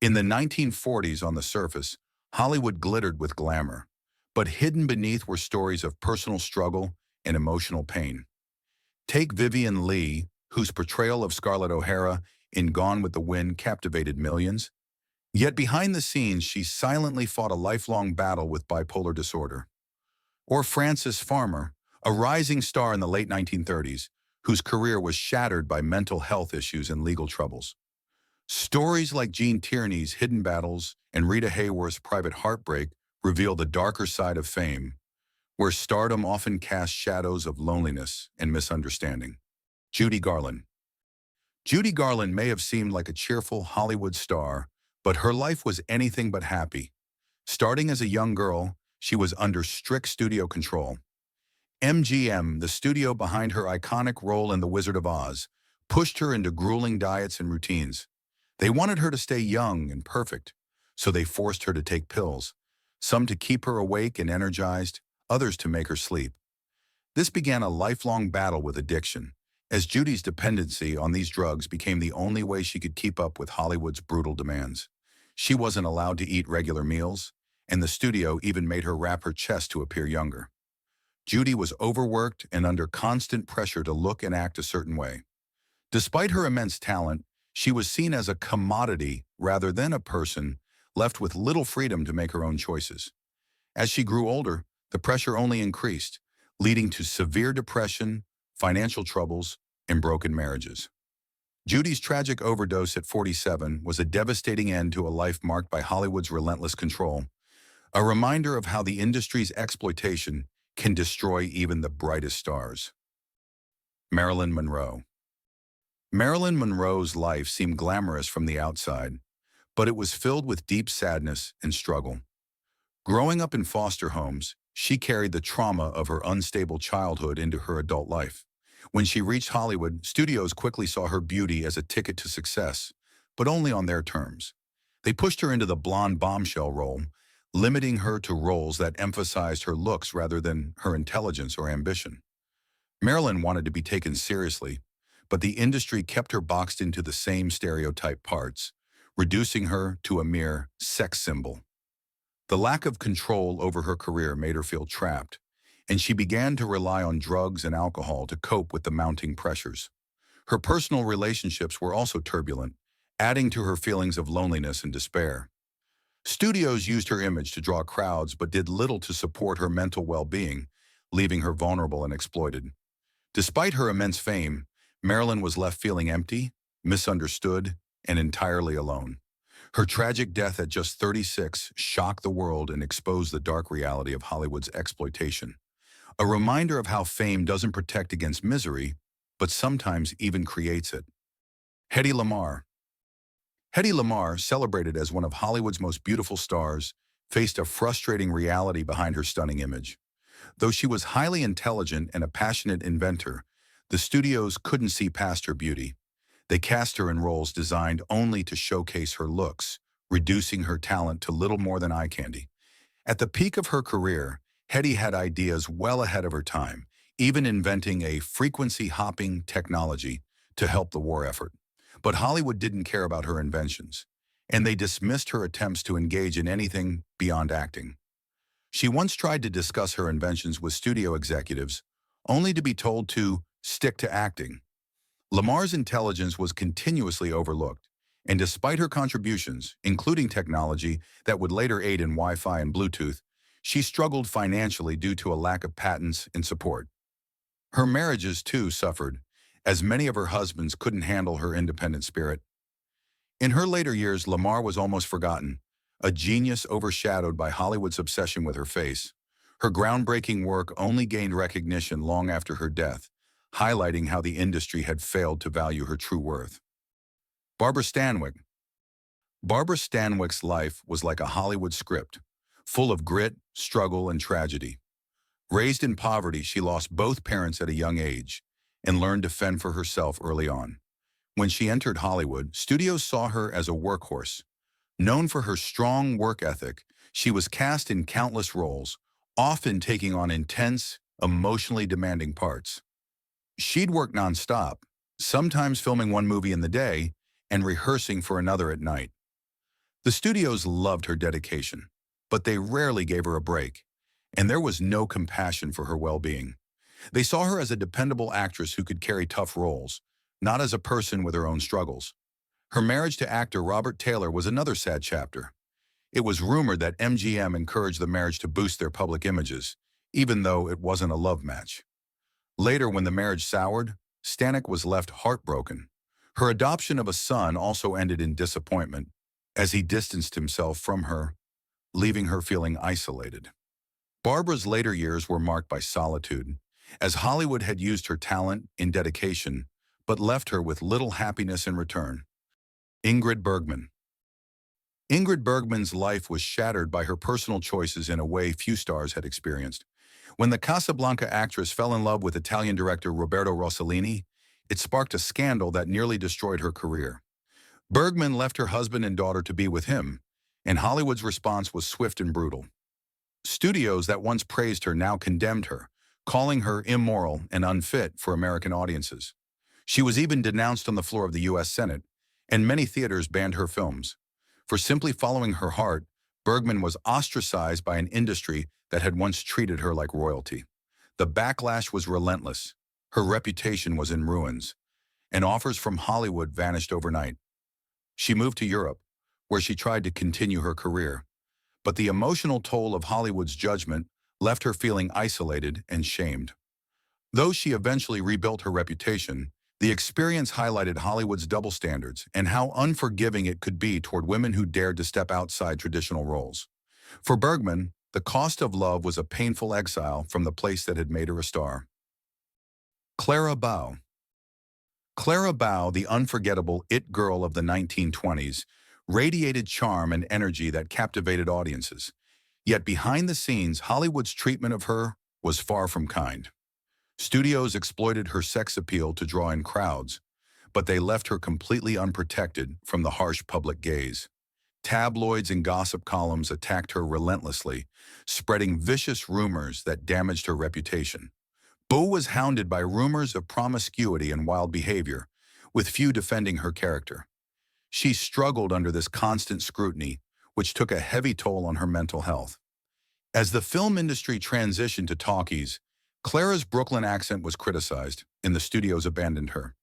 In the 1940s, on the surface, Hollywood glittered with glamour, but hidden beneath were stories of personal struggle and emotional pain. Take Vivien Leigh, whose portrayal of Scarlett O'Hara in Gone with the Wind captivated millions. Yet behind the scenes, she silently fought a lifelong battle with bipolar disorder. Or Frances Farmer, a rising star in the late 1930s, whose career was shattered by mental health issues and legal troubles. Stories like Gene Tierney's Hidden Battles and Rita Hayworth's Private Heartbreak reveal the darker side of fame, where stardom often casts shadows of loneliness and misunderstanding. Judy Garland. Judy Garland may have seemed like a cheerful Hollywood star, but her life was anything but happy. Starting as a young girl, she was under strict studio control. MGM, the studio behind her iconic role in The Wizard of Oz, pushed her into grueling diets and routines. They wanted her to stay young and perfect, so they forced her to take pills, some to keep her awake and energized, others to make her sleep. This began a lifelong battle with addiction, as Judy's dependency on these drugs became the only way she could keep up with Hollywood's brutal demands. She wasn't allowed to eat regular meals, and the studio even made her wrap her chest to appear younger. Judy was overworked and under constant pressure to look and act a certain way. Despite her immense talent, she was seen as a commodity rather than a person, left with little freedom to make her own choices. As she grew older, the pressure only increased, leading to severe depression, financial troubles, and broken marriages. Judy's tragic overdose at 47 was a devastating end to a life marked by Hollywood's relentless control, a reminder of how the industry's exploitation can destroy even the brightest stars. Marilyn Monroe. Marilyn Monroe's life seemed glamorous from the outside, but it was filled with deep sadness and struggle. Growing up in foster homes, she carried the trauma of her unstable childhood into her adult life. When she reached Hollywood, studios quickly saw her beauty as a ticket to success, but only on their terms. They pushed her into the blonde bombshell role, limiting her to roles that emphasized her looks rather than her intelligence or ambition. Marilyn wanted to be taken seriously, but the industry kept her boxed into the same stereotype parts, reducing her to a mere sex symbol. The lack of control over her career made her feel trapped, and she began to rely on drugs and alcohol to cope with the mounting pressures. Her personal relationships were also turbulent, adding to her feelings of loneliness and despair. Studios used her image to draw crowds but did little to support her mental well-being, leaving her vulnerable and exploited. Despite her immense fame, Marilyn was left feeling empty, misunderstood, and entirely alone. Her tragic death at just 36 shocked the world and exposed the dark reality of Hollywood's exploitation. A reminder of how fame doesn't protect against misery, but sometimes even creates it. Hedy Lamar. Hedy Lamar, celebrated as one of Hollywood's most beautiful stars, faced a frustrating reality behind her stunning image. Though she was highly intelligent and a passionate inventor, the studios couldn't see past her beauty. They cast her in roles designed only to showcase her looks, reducing her talent to little more than eye candy. At the peak of her career, Hedy had ideas well ahead of her time, even inventing a frequency-hopping technology to help the war effort. But Hollywood didn't care about her inventions, and they dismissed her attempts to engage in anything beyond acting. She once tried to discuss her inventions with studio executives, only to be told to stick to acting. Lamar's intelligence was continuously overlooked, and despite her contributions, including technology that would later aid in Wi-Fi and Bluetooth, she struggled financially due to a lack of patents and support. Her marriages, too, suffered, as many of her husbands couldn't handle her independent spirit. In her later years, Lamar was almost forgotten, a genius overshadowed by Hollywood's obsession with her face. Her groundbreaking work only gained recognition long after her death, highlighting how the industry had failed to value her true worth. Barbara Stanwyck. Barbara Stanwyck's life was like a Hollywood script, full of grit, struggle, and tragedy. Raised in poverty, she lost both parents at a young age and learned to fend for herself early on. When she entered Hollywood, studios saw her as a workhorse. Known for her strong work ethic, she was cast in countless roles, often taking on intense, emotionally demanding parts. She'd work nonstop, sometimes filming one movie in the day and rehearsing for another at night. The studios loved her dedication, but they rarely gave her a break, and there was no compassion for her well-being. They saw her as a dependable actress who could carry tough roles, not as a person with her own struggles. Her marriage to actor Robert Taylor was another sad chapter. It was rumored that MGM encouraged the marriage to boost their public images, even though it wasn't a love match. Later, when the marriage soured, Stanwick was left heartbroken. Her adoption of a son also ended in disappointment, as he distanced himself from her, leaving her feeling isolated. Barbara's later years were marked by solitude, as Hollywood had used her talent and dedication, but left her with little happiness in return. Ingrid Bergman. Ingrid Bergman's life was shattered by her personal choices in a way few stars had experienced. When the Casablanca actress fell in love with Italian director Roberto Rossellini, it sparked a scandal that nearly destroyed her career. Bergman left her husband and daughter to be with him, and Hollywood's response was swift and brutal. Studios that once praised her now condemned her, calling her immoral and unfit for American audiences. She was even denounced on the floor of the U.S. Senate, and many theaters banned her films. For simply following her heart, Bergman was ostracized by an industry that had once treated her like royalty. The backlash was relentless. Her reputation was in ruins, and offers from Hollywood vanished overnight. She moved to Europe, where she tried to continue her career. But the emotional toll of Hollywood's judgment left her feeling isolated and shamed. Though she eventually rebuilt her reputation, the experience highlighted Hollywood's double standards and how unforgiving it could be toward women who dared to step outside traditional roles. For Bergman, the cost of love was a painful exile from the place that had made her a star. Clara Bo. Clara Bo, the unforgettable it girl of the 1920s, radiated charm and energy that captivated audiences. Yet behind the scenes, Hollywood's treatment of her was far from kind. Studios exploited her sex appeal to draw in crowds, but they left her completely unprotected from the harsh public gaze. Tabloids and gossip columns attacked her relentlessly, spreading vicious rumors that damaged her reputation. Bo was hounded by rumors of promiscuity and wild behavior, with few defending her character. She struggled under this constant scrutiny, which took a heavy toll on her mental health. As the film industry transitioned to talkies, Clara's Brooklyn accent was criticized, and the studios abandoned her.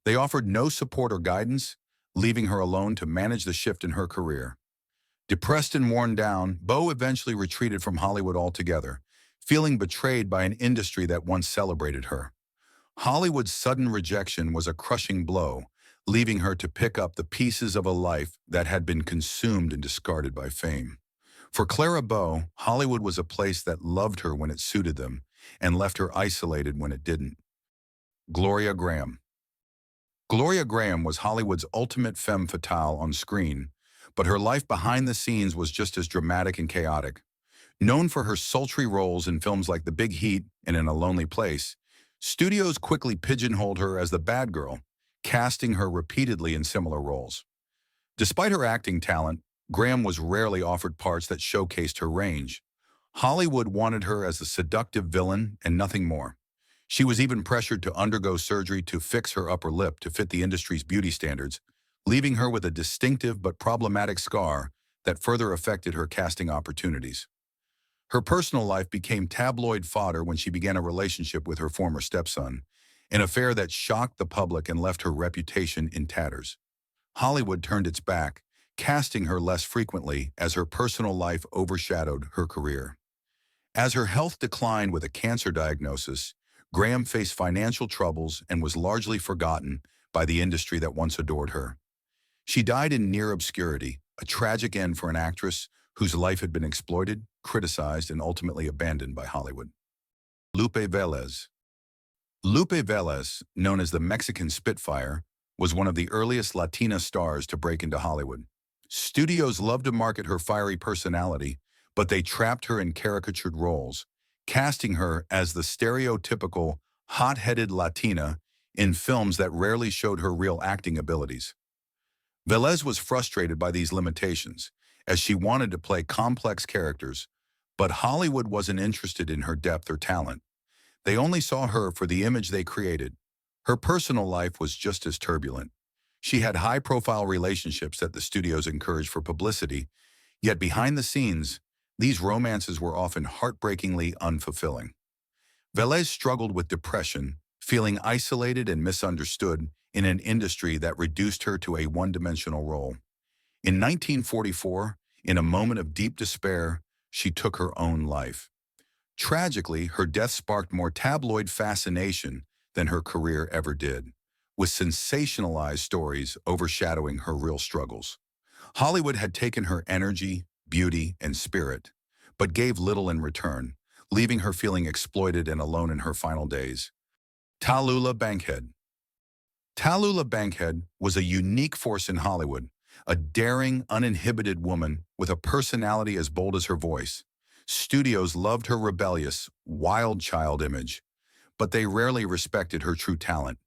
They offered no support or guidance, leaving her alone to manage the shift in her career. Depressed and worn down, Bo eventually retreated from Hollywood altogether, feeling betrayed by an industry that once celebrated her. Hollywood's sudden rejection was a crushing blow, leaving her to pick up the pieces of a life that had been consumed and discarded by fame. For Clara Bo, Hollywood was a place that loved her when it suited them, and left her isolated when it didn't. Gloria Graham. Gloria Graham was Hollywood's ultimate femme fatale on screen, but her life behind the scenes was just as dramatic and chaotic. Known for her sultry roles in films like The Big Heat and In a Lonely Place, studios quickly pigeonholed her as the bad girl, casting her repeatedly in similar roles. Despite her acting talent, Graham was rarely offered parts that showcased her range. Hollywood wanted her as the seductive villain and nothing more. She was even pressured to undergo surgery to fix her upper lip to fit the industry's beauty standards, leaving her with a distinctive but problematic scar that further affected her casting opportunities. Her personal life became tabloid fodder when she began a relationship with her former stepson, an affair that shocked the public and left her reputation in tatters. Hollywood turned its back, casting her less frequently as her personal life overshadowed her career. As her health declined with a cancer diagnosis, Graham faced financial troubles and was largely forgotten by the industry that once adored her. She died in near obscurity, a tragic end for an actress whose life had been exploited, criticized, and ultimately abandoned by Hollywood. Lupe Ves. Lupe Ves, known as the Mexican Spitfire, was one of the earliest Latina stars to break into Hollywood. Studios loved to market her fiery personality, but they trapped her in caricatured roles, casting her as the stereotypical hot-headed Latina in films that rarely showed her real acting abilities. Velez was frustrated by these limitations, as she wanted to play complex characters, but Hollywood wasn't interested in her depth or talent. They only saw her for the image they created. Her personal life was just as turbulent. She had high-profile relationships that the studios encouraged for publicity, yet behind the scenes, these romances were often heartbreakingly unfulfilling. Velez struggled with depression, feeling isolated and misunderstood in an industry that reduced her to a one-dimensional role. In 1944, in a moment of deep despair, she took her own life. Tragically, her death sparked more tabloid fascination than her career ever did, with sensationalized stories overshadowing her real struggles. Hollywood had taken her energy, beauty, and spirit, but gave little in return, leaving her feeling exploited and alone in her final days. Talula Bankhead. Talula Bankhead was a unique force in Hollywood, a daring, uninhibited woman with a personality as bold as her voice. Studios loved her rebellious, wild child image, but they rarely respected her true talent.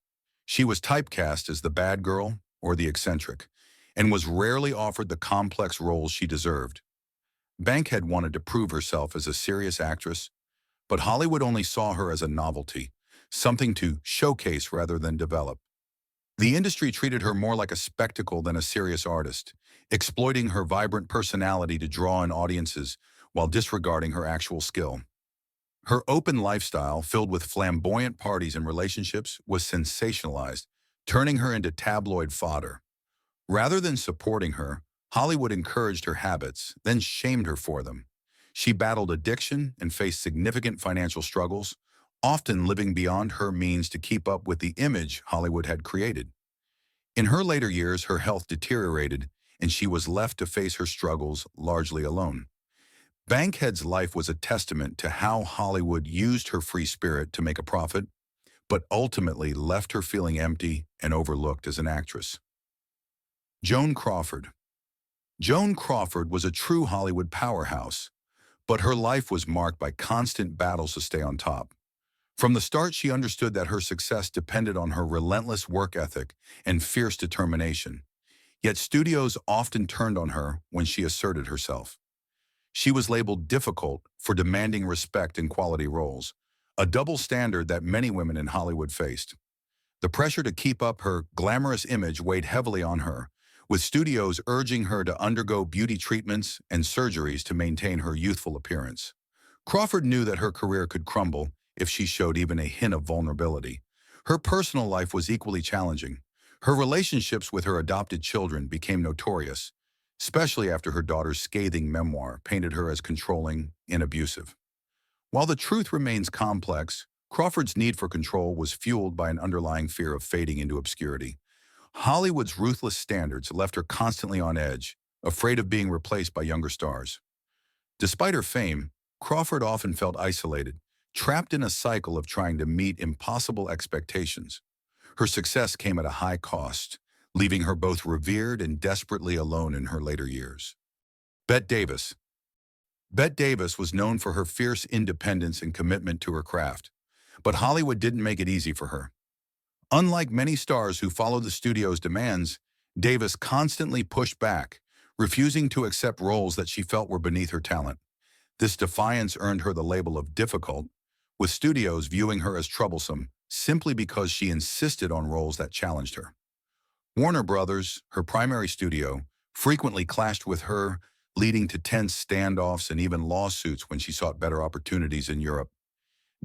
She was typecast as the bad girl or the eccentric, and was rarely offered the complex roles she deserved. Bankhead wanted to prove herself as a serious actress, but Hollywood only saw her as a novelty, something to showcase rather than develop. The industry treated her more like a spectacle than a serious artist, exploiting her vibrant personality to draw in audiences while disregarding her actual skill. Her open lifestyle, filled with flamboyant parties and relationships, was sensationalized, turning her into tabloid fodder. Rather than supporting her, Hollywood encouraged her habits, then shamed her for them. She battled addiction and faced significant financial struggles, often living beyond her means to keep up with the image Hollywood had created. In her later years, her health deteriorated, and she was left to face her struggles largely alone. Bankhead's life was a testament to how Hollywood used her free spirit to make a profit, but ultimately left her feeling empty and overlooked as an actress. Joan Crawford. Joan Crawford was a true Hollywood powerhouse, but her life was marked by constant battles to stay on top. From the start, she understood that her success depended on her relentless work ethic and fierce determination. Yet studios often turned on her when she asserted herself. She was labeled difficult for demanding respect in quality roles, a double standard that many women in Hollywood faced. The pressure to keep up her glamorous image weighed heavily on her, with studios urging her to undergo beauty treatments and surgeries to maintain her youthful appearance. Crawford knew that her career could crumble if she showed even a hint of vulnerability. Her personal life was equally challenging. Her relationships with her adopted children became notorious, especially after her daughter's scathing memoir painted her as controlling and abusive. While the truth remains complex, Crawford's need for control was fueled by an underlying fear of fading into obscurity. Hollywood's ruthless standards left her constantly on edge, afraid of being replaced by younger stars. Despite her fame, Crawford often felt isolated, trapped in a cycle of trying to meet impossible expectations. Her success came at a high cost, leaving her both revered and desperately alone in her later years. Bette Davis. Bette Davis was known for her fierce independence and commitment to her craft, but Hollywood didn't make it easy for her. Unlike many stars who followed the studio's demands, Davis constantly pushed back, refusing to accept roles that she felt were beneath her talent. This defiance earned her the label of difficult, with studios viewing her as troublesome simply because she insisted on roles that challenged her. Warner Brothers, her primary studio, frequently clashed with her, leading to tense standoffs and even lawsuits when she sought better opportunities in Europe.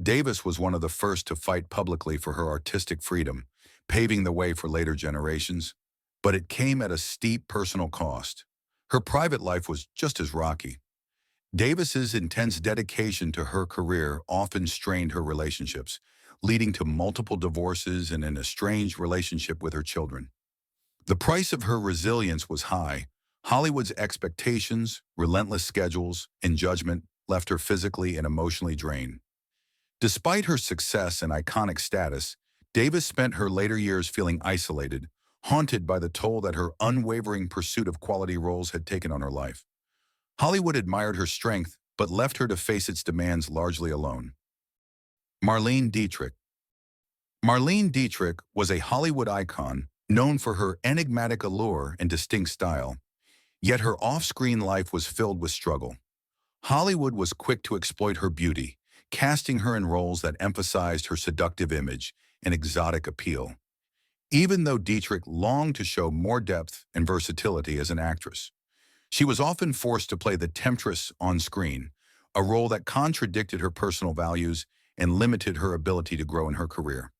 Davis was one of the first to fight publicly for her artistic freedom, paving the way for later generations, but it came at a steep personal cost. Her private life was just as rocky. Davis's intense dedication to her career often strained her relationships, leading to multiple divorces and an estranged relationship with her children. The price of her resilience was high. Hollywood's expectations, relentless schedules, and judgment left her physically and emotionally drained. Despite her success and iconic status, Davis spent her later years feeling isolated, haunted by the toll that her unwavering pursuit of quality roles had taken on her life. Hollywood admired her strength, but left her to face its demands largely alone. Marlene Dietrich. Marlene Dietrich was a Hollywood icon, known for her enigmatic allure and distinct style. Yet her off-screen life was filled with struggle. Hollywood was quick to exploit her beauty, casting her in roles that emphasized her seductive image and exotic appeal. even though Dietrich longed to show more depth and versatility as an actress. She was often forced to play the temptress on screen, a role that contradicted her personal values and limited her ability to grow in her career.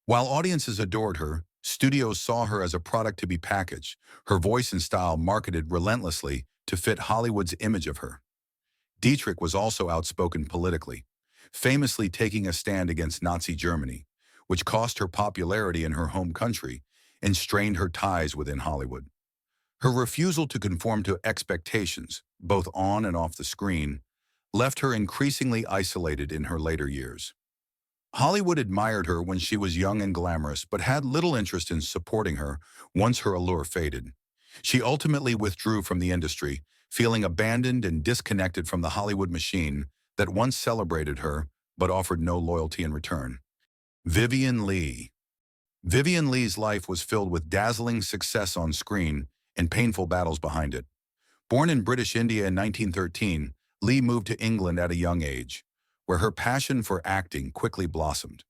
While audiences adored her, studios saw her as a product to be packaged, her voice and style marketed relentlessly to fit Hollywood's image of her. Dietrich was also outspoken politically, famously taking a stand against Nazi Germany, which cost her popularity in her home country and strained her ties within Hollywood. Her refusal to conform to expectations, both on and off the screen, left her increasingly isolated in her later years. Hollywood admired her when she was young and glamorous, but had little interest in supporting her once her allure faded. She ultimately withdrew from the industry, feeling abandoned and disconnected from the Hollywood machine that once celebrated her but offered no loyalty in return. Vivien Leigh. Vivien Leigh's life was filled with dazzling success on screen and painful battles behind it. Born in British India in 1913, Leigh moved to England at a young age, where her passion for acting quickly blossomed.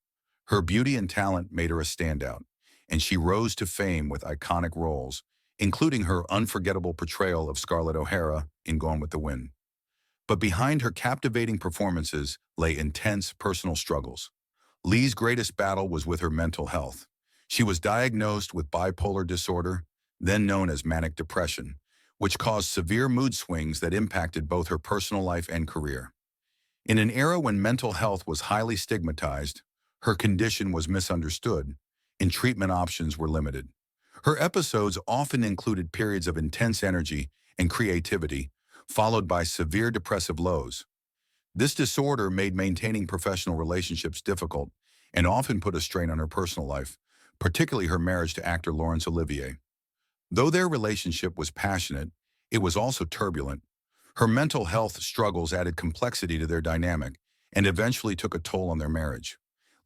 Her beauty and talent made her a standout, and she rose to fame with iconic roles, including her unforgettable portrayal of Scarlett O'Hara in Gone with the Wind. But behind her captivating performances lay intense personal struggles. Leigh's greatest battle was with her mental health. She was diagnosed with bipolar disorder, then known as manic depression, which caused severe mood swings that impacted both her personal life and career. In an era when mental health was highly stigmatized, her condition was misunderstood, and treatment options were limited. Her episodes often included periods of intense energy and creativity, followed by severe depressive lows. This disorder made maintaining professional relationships difficult and often put a strain on her personal life, particularly her marriage to actor Laurence Olivier. Though their relationship was passionate, it was also turbulent. Her mental health struggles added complexity to their dynamic and eventually took a toll on their marriage.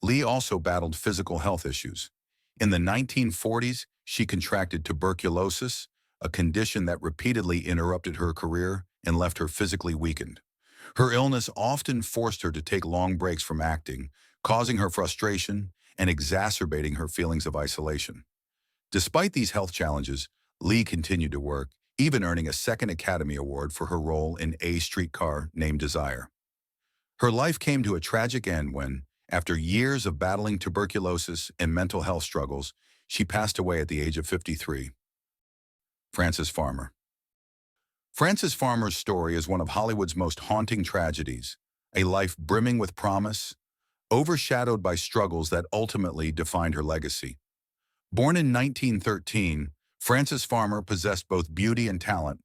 Leigh also battled physical health issues. In the 1940s, she contracted tuberculosis, a condition that repeatedly interrupted her career and left her physically weakened. Her illness often forced her to take long breaks from acting, causing her frustration and exacerbating her feelings of isolation. Despite these health challenges, Leigh continued to work, even earning a second Academy Award for her role in A Streetcar Named Desire. Her life came to a tragic end when, after years of battling tuberculosis and mental health struggles, she passed away at the age of 53. Frances Farmer. Frances Farmer's story is one of Hollywood's most haunting tragedies, a life brimming with promise, overshadowed by struggles that ultimately defined her legacy. Born in 1913, Frances Farmer possessed both beauty and talent,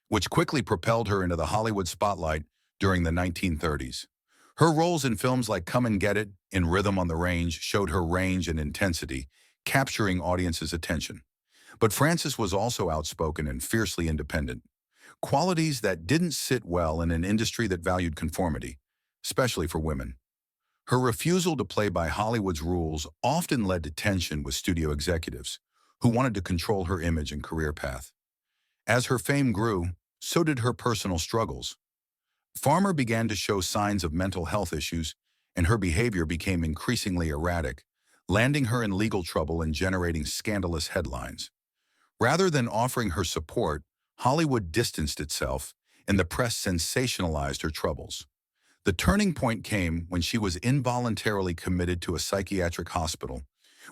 which quickly propelled her into the Hollywood spotlight during the 1930s. Her roles in films like Come and Get It and Rhythm on the Range showed her range and intensity, capturing audiences' attention. But Frances was also outspoken and fiercely independent, qualities that didn't sit well in an industry that valued conformity, especially for women. Her refusal to play by Hollywood's rules often led to tension with studio executives, who wanted to control her image and career path. As her fame grew, so did her personal struggles. Farmer began to show signs of mental health issues, and her behavior became increasingly erratic, landing her in legal trouble and generating scandalous headlines. Rather than offering her support, Hollywood distanced itself, and the press sensationalized her troubles. The turning point came when she was involuntarily committed to a psychiatric hospital,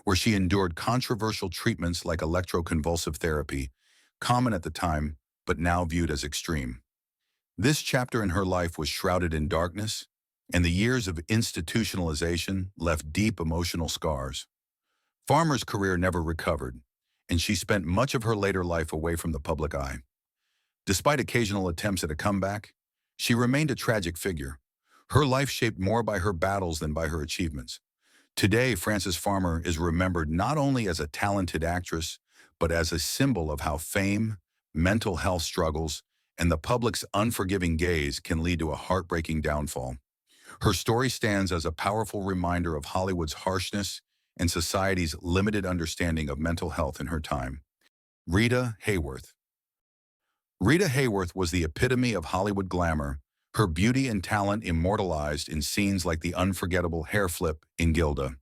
where she endured controversial treatments like electroconvulsive therapy, common at the time, but now viewed as extreme. This chapter in her life was shrouded in darkness, and the years of institutionalization left deep emotional scars. Farmer's career never recovered, and she spent much of her later life away from the public eye. Despite occasional attempts at a comeback, she remained a tragic figure, her life shaped more by her battles than by her achievements. Today, Frances Farmer is remembered not only as a talented actress, but as a symbol of how fame, mental health struggles, and the public's unforgiving gaze can lead to a heartbreaking downfall. Her story stands as a powerful reminder of Hollywood's harshness and society's limited understanding of mental health in her time. Rita Hayworth. Rita Hayworth was the epitome of Hollywood glamour, her beauty and talent immortalized in scenes like the unforgettable hair flip in Gilda.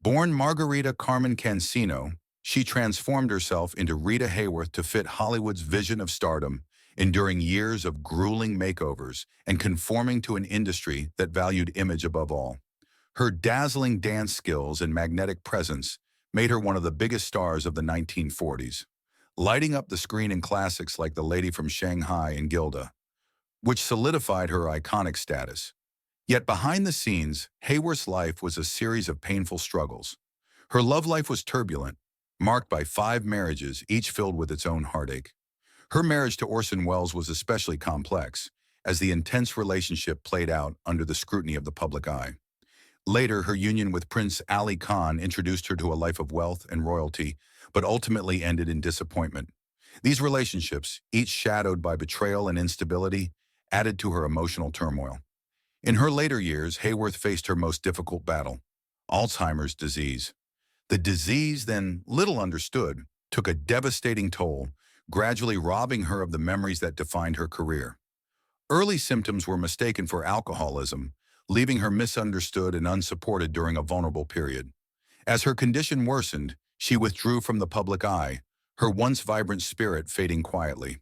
Born Margarita Carmen Cancino, she transformed herself into Rita Hayworth to fit Hollywood's vision of stardom, enduring years of grueling makeovers and conforming to an industry that valued image above all. Her dazzling dance skills and magnetic presence made her one of the biggest stars of the 1940s, lighting up the screen in classics like The Lady from Shanghai and Gilda, which solidified her iconic status. Yet behind the scenes, Hayworth's life was a series of painful struggles. Her love life was turbulent, marked by 5 marriages, each filled with its own heartache. Her marriage to Orson Welles was especially complex, as the intense relationship played out under the scrutiny of the public eye. Later, her union with Prince Ali Khan introduced her to a life of wealth and royalty, but ultimately ended in disappointment. These relationships, each shadowed by betrayal and instability, added to her emotional turmoil. In her later years, Hayworth faced her most difficult battle, Alzheimer's disease. The disease, then little understood, took a devastating toll, gradually robbing her of the memories that defined her career. Early symptoms were mistaken for alcoholism, leaving her misunderstood and unsupported during a vulnerable period. As her condition worsened, she withdrew from the public eye, her once vibrant spirit fading quietly.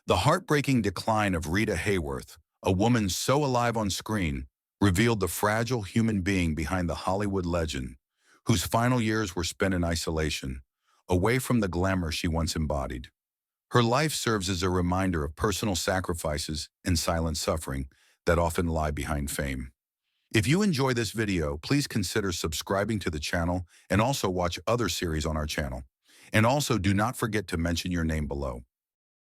The heartbreaking decline of Rita Hayworth, a woman so alive on screen, revealed the fragile human being behind the Hollywood legend, whose final years were spent in isolation, away from the glamour she once embodied. Her life serves as a reminder of personal sacrifices and silent suffering that often lie behind fame. If you enjoy this video, please consider subscribing to the channel and also watch other series on our channel. And also do not forget to mention your name below.